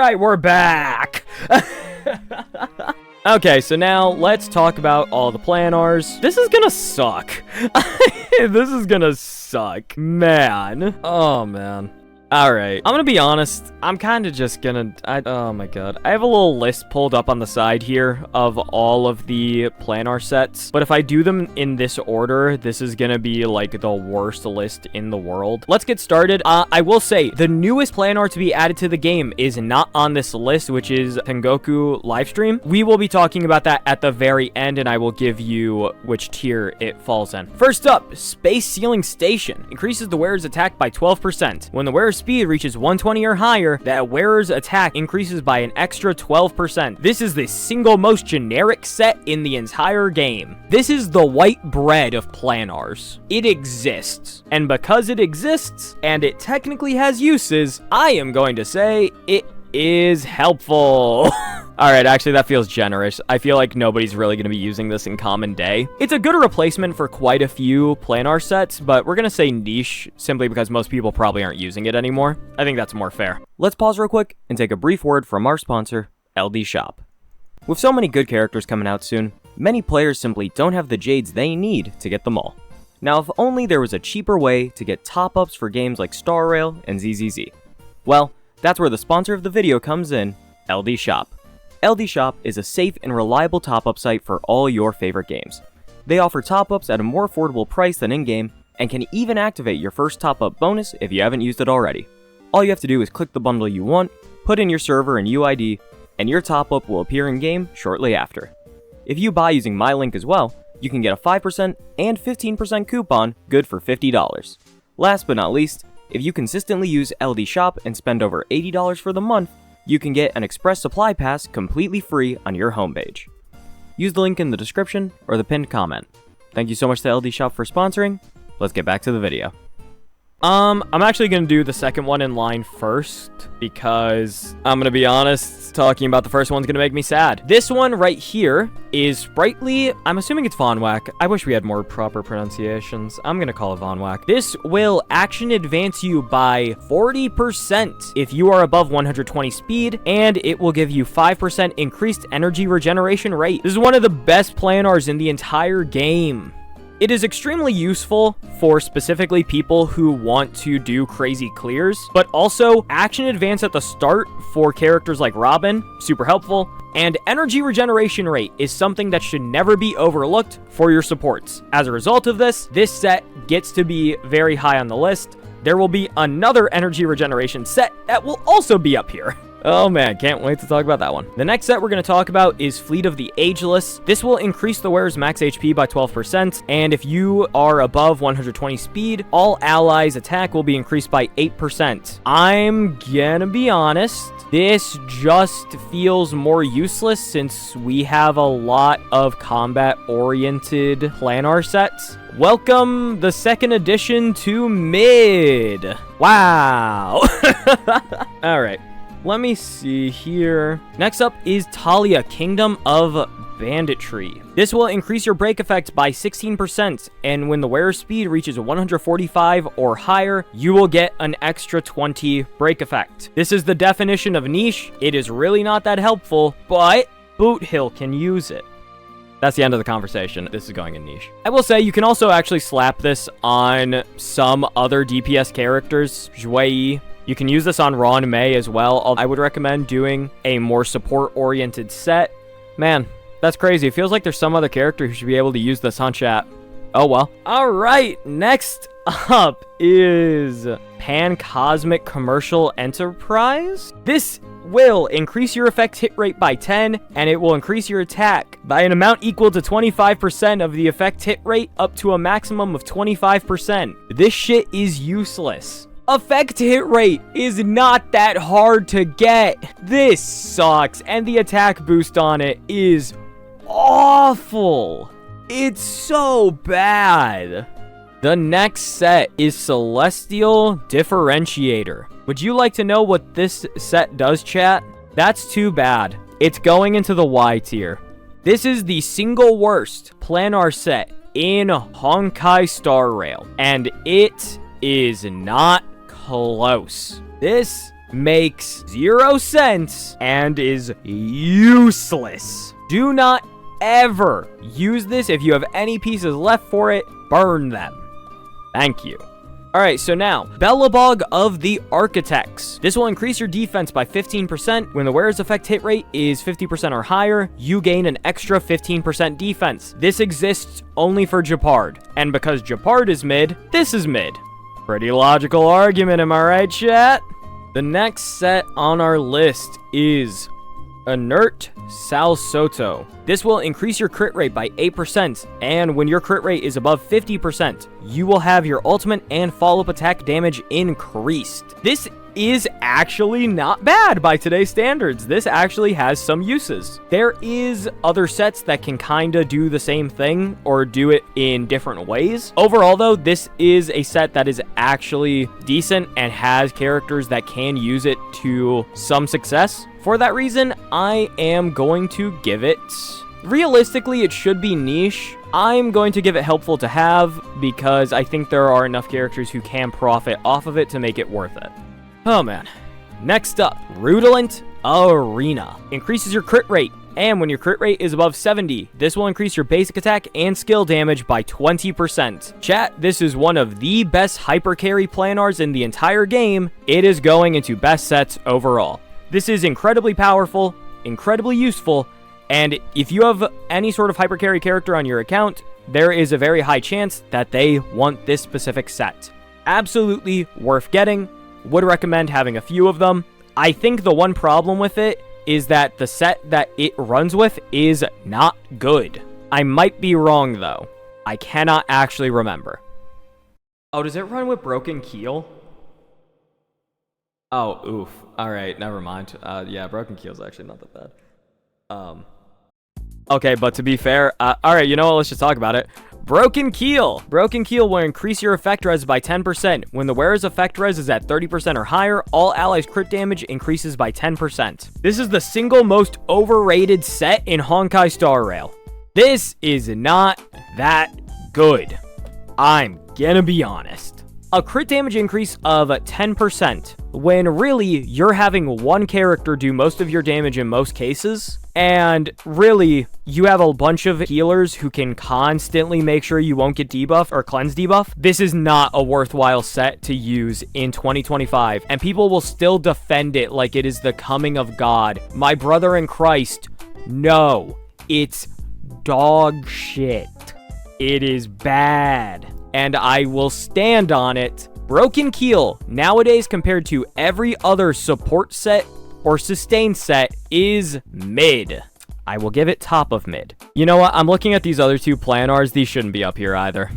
Alright, we're back! Okay, so now let's talk about all the planars. This is gonna suck. This is gonna suck. Man. Oh, man. Alright, I'm gonna be honest, I'm kind of just gonna, oh my god. I have a little list pulled up on the side here of all of the planar sets, but if I do them in this order, this is gonna be like the worst list in the world. Let's get started. I will say, the newest planar to be added to the game is not on this list, which is Tengoku Livestream. We will be talking about that at the very end, and I will give you which tier it falls in. First up, Space Sealing Station. Increases the wearer's attack by 12%. When the wearer's speed reaches 120 or higher, that wearer's attack increases by an extra 12%. This is the single most generic set in the entire game. This is the white bread of planars. It exists. And because it exists, and it technically has uses, I am going to say it is helpful. Alright, actually, that feels generous. I feel like nobody's really going to be using this in common day. It's a good replacement for quite a few planar sets, but we're going to say niche simply because most people probably aren't using it anymore. I think that's more fair. Let's pause real quick and take a brief word from our sponsor, LD Shop. With so many good characters coming out soon, many players simply don't have the jades they need to get them all. Now, if only there was a cheaper way to get top-ups for games like Star Rail and ZZZ. Well, that's where the sponsor of the video comes in, LD Shop. LD Shop is a safe and reliable top-up site for all your favorite games. They offer top-ups at a more affordable price than in-game, and can even activate your first top-up bonus if you haven't used it already. All you have to do is click the bundle you want, put in your server and UID, and your top-up will appear in-game shortly after. If you buy using my link as well, you can get a 5% and 15% coupon good for $50. Last but not least, if you consistently use LD Shop and spend over $80 for the month, you can get an express supply pass completely free on your homepage. Use the link in the description or the pinned comment. Thank you so much to LD Shop for sponsoring. Let's get back to the video. I'm actually going to do the second one in line first, because I'm going to be honest, talking about the first one's going to make me sad. This one right here is Sprightly. I'm assuming it's Von Whack. I wish we had more proper pronunciations. I'm going to call it Von Whack. This will action advance you by 40% if you are above 120 speed, and it will give you 5% increased energy regeneration rate. This is one of the best planars in the entire game. It is extremely useful for specifically people who want to do crazy clears, but also action advance at the start for characters like Robin, super helpful, and energy regeneration rate is something that should never be overlooked for your supports. As a result of this, this set gets to be very high on the list. There will be another energy regeneration set that will also be up here. Oh man, can't wait to talk about that one. The next set we're going to talk about is Fleet of the Ageless. This will increase the wearer's max HP by 12%, and if you are above 120 speed, all allies' attack will be increased by 8%. I'm gonna be honest, this just feels more useless since we have a lot of combat-oriented planar sets. Welcome the second edition to Mid. Wow. All right. Let me see here. Next up is Talia, Kingdom of Banditry. This will increase your break effect by 16%, and when the wearer's speed reaches 145 or higher, you will get an extra 20 break effect. This is the definition of niche. It is really not that helpful, but Boot Hill can use it. That's the end of the conversation. This is going in niche. I will say you can also actually slap this on some other DPS characters. Zhuai. You can use this on Ron Mei as well. I would recommend doing a more support-oriented set. Man, that's crazy. It feels like there's some other character who should be able to use this, huh, chat? Oh, well. All right, next up is Pan-Cosmic Commercial Enterprise. This will increase your effect hit rate by 10, and it will increase your attack by an amount equal to 25% of the effect hit rate up to a maximum of 25%. This shit is useless. Effect hit rate is not that hard to get. This sucks, and the attack boost on it is awful. It's so bad. The next set is Celestial Differentiator. Would you like to know what this set does, chat? That's too bad. It's going into the Y tier. This is the single worst planar set in Honkai Star Rail, and it is not close. This makes 0 sense and is useless. Do not ever use this. If you have any pieces left for it, burn them. Thank you. Alright, so now, Belobog of the Architects. This will increase your defense by 15%. When the wearer's effect hit rate is 50% or higher, you gain an extra 15% defense. This exists only for Jeopard. And because Jeopard is mid, this is mid. Pretty logical argument, am I right, chat? The next set on our list is Inert Sal Soto. This will increase your crit rate by 8%, and when your crit rate is above 50%, you will have your ultimate and follow-up attack damage increased. This is actually not bad by today's standards. This actually has some uses. There is other sets that can kinda do the same thing or do it in different ways. Overall though, this is a set that is actually decent and has characters that can use it to some success. For that reason, I am going to give it... Realistically, it should be niche. I'm going to give it helpful to have because I think there are enough characters who can profit off of it to make it worth it. Oh man. Next up, Rudolent Arena. Increases your crit rate, and when your crit rate is above 70, this will increase your basic attack and skill damage by 20%. Chat, this is one of the best hypercarry planars in the entire game. It is going into best sets overall. This is incredibly powerful, incredibly useful, and if you have any sort of hypercarry character on your account, there is a very high chance that they want this specific set. Absolutely worth getting. Would recommend having a few of them. I think the one problem with it is that the set that it runs with is not good. I might be wrong though. I cannot actually remember. Oh, does it run with Broken Keel? Oh, oof. Alright, never mind. Yeah, Broken Keel's actually not that bad. Okay, but to be fair, alright, you know what, let's just talk about it. Broken Keel. Broken Keel will increase your effect res by 10%. When the wearer's effect res is at 30% or higher, all allies' crit damage increases by 10%. This is the single most overrated set in Honkai Star Rail. This is not that good. I'm gonna be honest. A crit damage increase of 10%, when really you're having one character do most of your damage in most cases, and really you have a bunch of healers who can constantly make sure you won't get debuff or cleanse debuff. This is not a worthwhile set to use in 2025, and people will still defend it like it is the coming of God. My brother in Christ, no, it's dog shit. It is bad. And I will stand on it. Broken Keel, nowadays compared to every other support set or sustain set, is mid. I will give it top of mid. You know what? I'm looking at these other two planars. These shouldn't be up here either.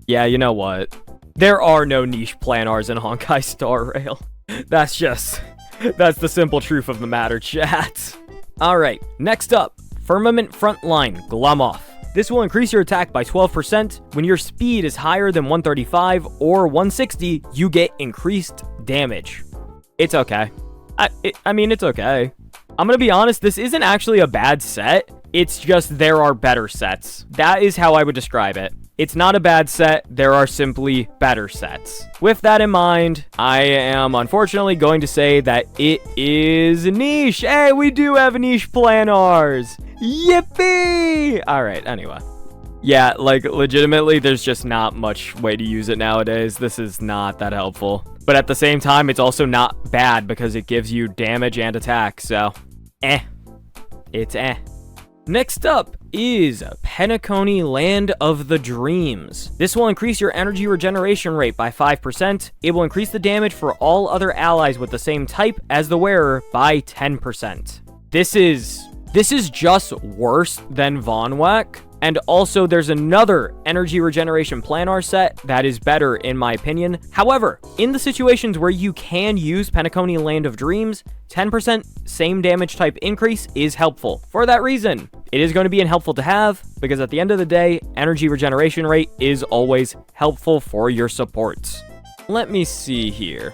Yeah, you know what? There are no niche planars in Honkai Star Rail. That's the simple truth of the matter, chat. Alright, next up, Firmament Frontline Glumoff. This will increase your attack by 12%. When your speed is higher than 135 or 160, you get increased damage. It's okay. I mean, it's okay. I'm gonna be honest, this isn't actually a bad set. It's just there are better sets. That is how I would describe it. It's not a bad set, there are simply better sets. With that in mind, I am unfortunately going to say that it is niche. Hey, we do have niche planars. Yippee! Alright, anyway. Yeah, like, legitimately, there's just not much way to use it nowadays. This is not that helpful. But at the same time, it's also not bad because it gives you damage and attack, so... It's Next up is Penacony Land of the Dreams. This will increase your energy regeneration rate by 5%. It will increase the damage for all other allies with the same type as the wearer by 10%. This is just worse than Vonwek. And also, there's another energy regeneration planar set that is better, in my opinion. However, in the situations where you can use Penacony Land of Dreams, 10% same damage type increase is helpful. For that reason, it is going to be helpful to have, because at the end of the day, energy regeneration rate is always helpful for your supports. Let me see here.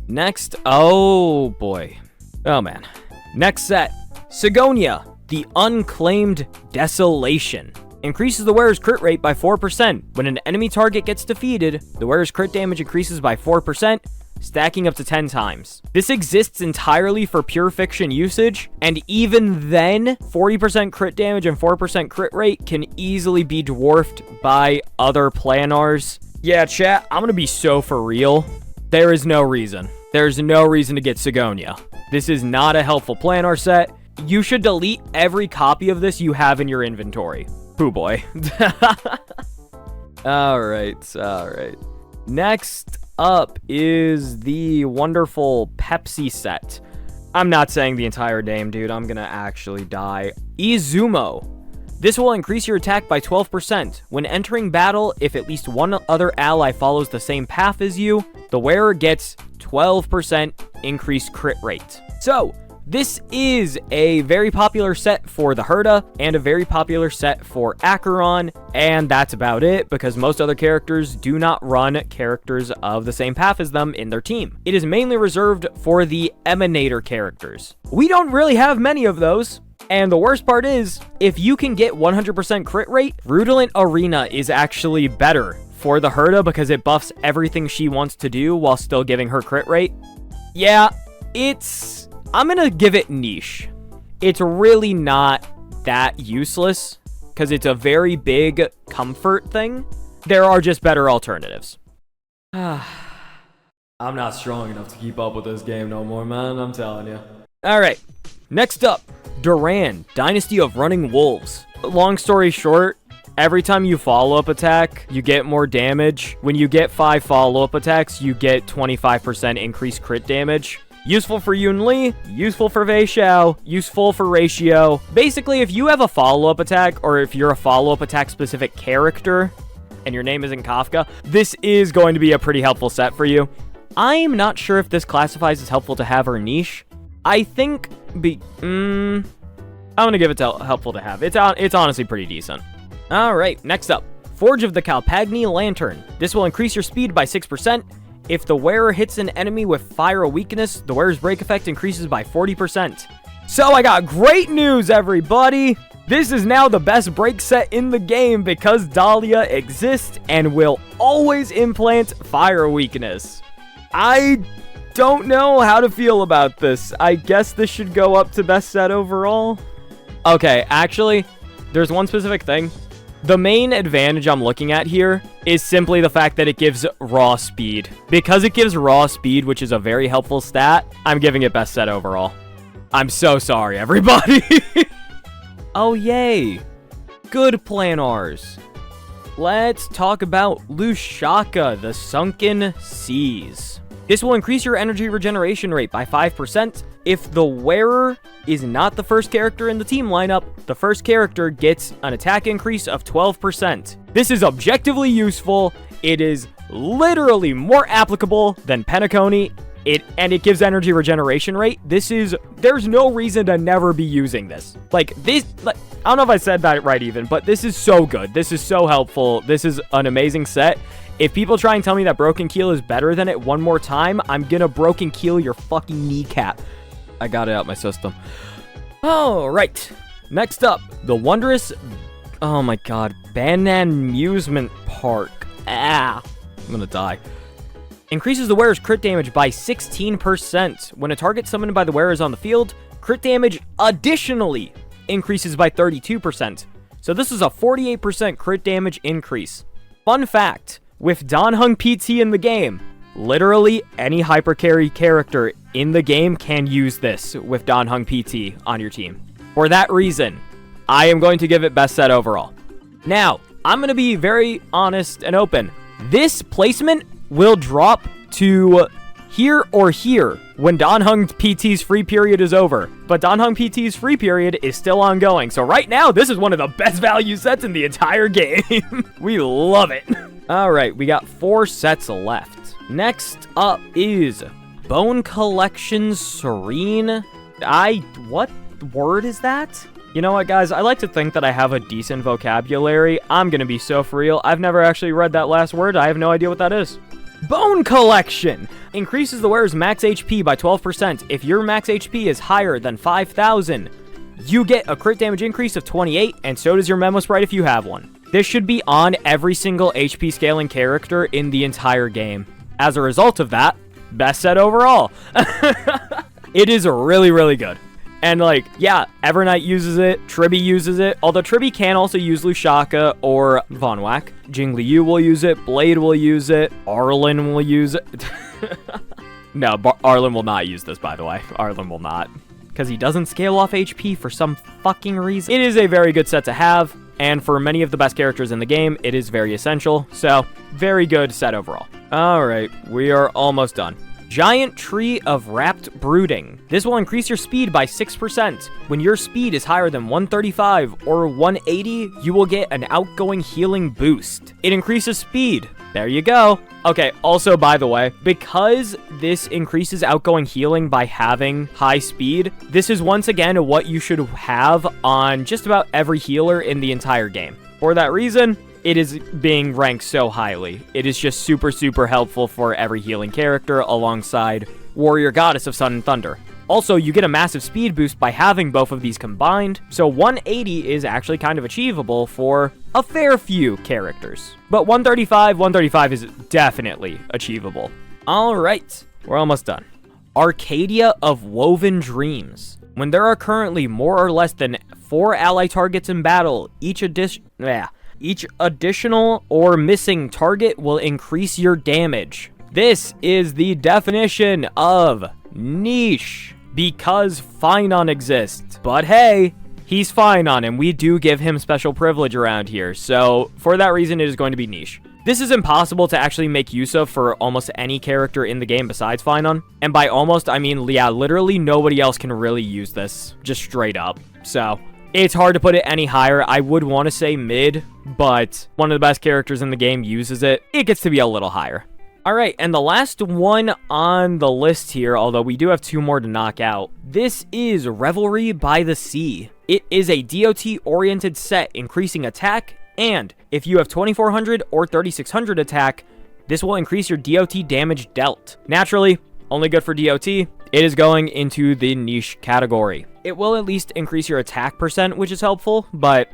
Next, oh boy. Oh man. Next set, Sigonia, the Unclaimed Desolation. Increases the wearer's crit rate by 4%. When an enemy target gets defeated, the wearer's crit damage increases by 4%. stacking up to 10 times. This exists entirely for pure fiction usage, and even then, 40% crit damage and 4% crit rate can easily be dwarfed by other planars. Yeah, chat, I'm gonna be so for real. There is no reason. There's no reason to get Sigonia. This is not a helpful planar set. You should delete every copy of this you have in your inventory. Pooh boy. Alright. Next up is the wonderful Pepsi set. I'm not saying the entire name, dude. I'm gonna actually die. Izumo. This will increase your attack by 12%. When entering battle, if at least one other ally follows the same path as you, the wearer gets 12% increased crit rate. So, this is a very popular set for the Herta and a very popular set for Acheron, and that's about it because most other characters do not run characters of the same path as them in their team. It is mainly reserved for the Emanator characters. We don't really have many of those. And the worst part is, if you can get 100% crit rate, Rutilant Arena is actually better for the Herta because it buffs everything she wants to do while still giving her crit rate. Yeah, I'm gonna give it niche. It's really not that useless because it's a very big comfort thing. There are just better alternatives. I'm not strong enough to keep up with this game no more, man. I'm telling you. All right, next up. Duran, Dynasty of Running Wolves. Long story short, every time you follow-up attack, you get more damage. When you get 5 follow-up attacks, you get 25% increased crit damage. Useful for Yun Li, useful for Wei Xiao, useful for Ratio. Basically, if you have a follow-up attack, or if you're a follow-up attack specific character, and your name isn't Kafka, this is going to be a pretty helpful set for you. I'm not sure if this classifies as helpful to have or niche. I think I'm gonna give it to helpful to have. It's honestly pretty decent. All right, next up, Forge of the Calpagni Lantern. This will increase your speed by 6%. If the wearer hits an enemy with fire weakness, the wearer's break effect increases by 40%. So I got great news, everybody. This is now the best break set in the game because Dahlia exists and will always implant fire weakness. I don't know how to feel about this. I guess this should go up to best set overall. Okay, actually, there's one specific thing. The main advantage I'm looking at here is simply the fact that it gives raw speed. Because it gives raw speed, which is a very helpful stat, I'm giving it best set overall. I'm so sorry, everybody. Oh, yay. Good planars. Let's talk about Lushaka, the Sunken Seas. This will increase your energy regeneration rate by 5%. If the wearer is not the first character in the team lineup, the first character gets an attack increase of 12%. This is objectively useful. It is literally more applicable than Penacony. And it gives energy regeneration rate. There's no reason to never be using this. I don't know if I said that right even, but this is so good. This is so helpful. This is an amazing set. If people try and tell me that Broken Keel is better than it one more time, I'm gonna Broken Keel your fucking kneecap. I got it out my system. All right. Next up, the wondrous, oh my god, Banan Amusement Park. I'm gonna die. Increases the wearer's crit damage by 16%. When a target summoned by the wearer is on the field, crit damage additionally increases by 32%. So this is a 48% crit damage increase. Fun fact, with Dan Heng PT in the game, literally any hypercarry character in the game can use this with Dan Heng PT on your team. For that reason, I am going to give it best set overall. Now, I'm going to be very honest and open. This placement will drop to here or here when Dan Heng PT's free period is over. But Dan Heng PT's free period is still ongoing. So right now, this is one of the best value sets in the entire game. We love it. All right, we got 4 sets left. Next up is Bone Collection Serene. What word is that? You know what, guys? I like to think that I have a decent vocabulary. I'm gonna be so for real. I've never actually read that last word. I have no idea what that is. Bone Collection increases the wearer's max HP by 12%. If your max HP is higher than 5,000, you get a crit damage increase of 28, and so does your Memo Sprite if you have one. This should be on every single HP scaling character in the entire game. As a result of that, best set overall. It is really, really good. And, like, yeah, Evernight uses it, Tribby uses it, although Tribby can also use Lushaka or Von Whack. Jingli Yu will use it, Blade will use it, Arlen will use it. No, Arlen will not use this, by the way. Arlen will not. Because he doesn't scale off HP for some fucking reason. It is a very good set to have, and for many of the best characters in the game, it is very essential. So, very good set overall. Alright, we are almost done. Giant Tree of Wrapped Brooding. This will increase your speed by 6%. When your speed is higher than 135 or 180, you will get an outgoing healing boost. It increases speed. There you go. Okay, also, by the way, because this increases outgoing healing by having high speed, this is once again what you should have on just about every healer in the entire game. For that reason, it is being ranked so highly. It is just super, super helpful for every healing character alongside Warrior Goddess of Sun and Thunder. Also, you get a massive speed boost by having both of these combined, so 180 is actually kind of achievable for a fair few characters. But 135 is definitely achievable. Alright, we're almost done. Arcadia of Woven Dreams. When there are currently more or less than 4 ally targets in battle, each additional or missing target will increase your damage. This is the definition of niche, because Finon exists. But hey, he's Finon, and we do give him special privilege around here, so for that reason, it is going to be niche. This is impossible to actually make use of for almost any character in the game besides Finon. And by almost, I mean, yeah, literally nobody else can really use this, just straight up. So, it's hard to put it any higher. I would want to say mid, but one of the best characters in the game uses it. It gets to be a little higher. Alright, and the last one on the list here, although we do have 2 more to knock out, this is Revelry by the Sea. It is a DOT-oriented set, increasing attack, and if you have 2400 or 3600 attack, this will increase your DOT damage dealt. Naturally, only good for DOT. It is going into the niche category. It will at least increase your attack percent, which is helpful, but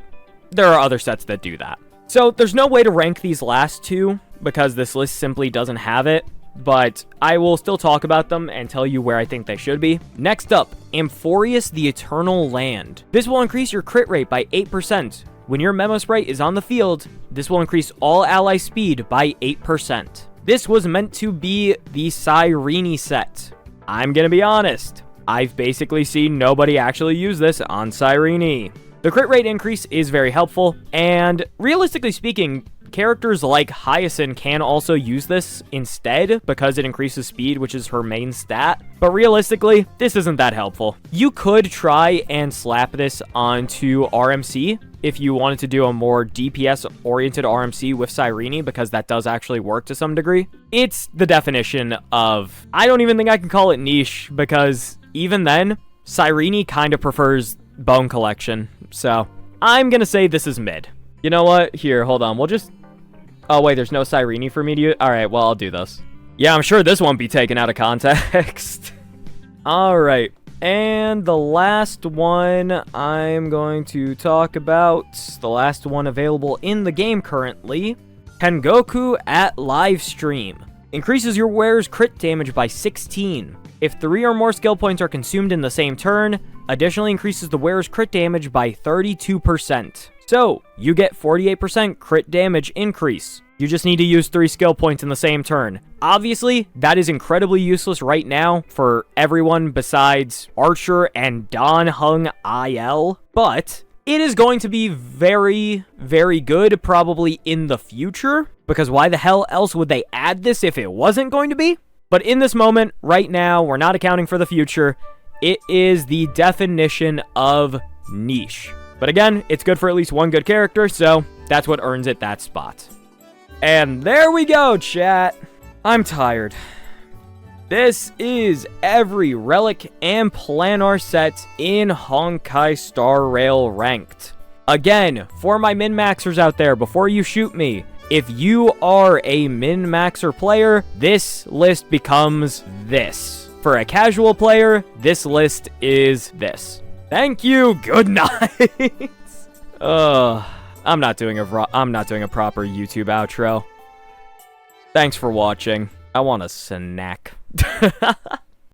there are other sets that do that. So there's no way to rank these last 2 because this list simply doesn't have it, but I will still talk about them and tell you where I think they should be. Next up, Amphorius the Eternal Land. This will increase your crit rate by 8%. When your Memo Sprite is on the field, this will increase all ally speed by 8%. This was meant to be the Cyrene set. I'm gonna be honest, I've basically seen nobody actually use this on Cyrene. The crit rate increase is very helpful, and realistically speaking, characters like Hyacinth can also use this instead because it increases speed, which is her main stat. But realistically, this isn't that helpful. You could try and slap this onto RMC if you wanted to do a more DPS-oriented RMC with Cyrene, because that does actually work to some degree. It's the definition of... I don't even think I can call it niche, because even then, Cyrene kind of prefers Bone Collection. So, I'm gonna say this is mid. You know what? Here, hold on. We'll just... Oh, wait, there's no Cyrene for me to use? Alright, well, I'll do this. Yeah, I'm sure this won't be taken out of context. Alright, and the last one I'm going to talk about, the last one available in the game currently, Tengoku at Live Stream. Increases your wearer's crit damage by 16. If 3 or more skill points are consumed in the same turn, additionally increases the wearer's crit damage by 32%. So, you get 48% crit damage increase. You just need to use 3 skill points in the same turn. Obviously, that is incredibly useless right now for everyone besides Archer and Don Hung IL, but it is going to be very, very good probably in the future, because why the hell else would they add this if it wasn't going to be? But in this moment, right now, we're not accounting for the future. It is the definition of niche. But again, it's good for at least one good character, so that's what earns it that spot. And there we go, chat. I'm tired. This is every relic and planar set in Honkai Star Rail ranked. Again, for my min-maxers out there, before you shoot me, if you are a min-maxer player, this list becomes this. For a casual player, this list is this. Thank you. Good night. I'm not doing a proper YouTube outro. Thanks for watching. I want a snack.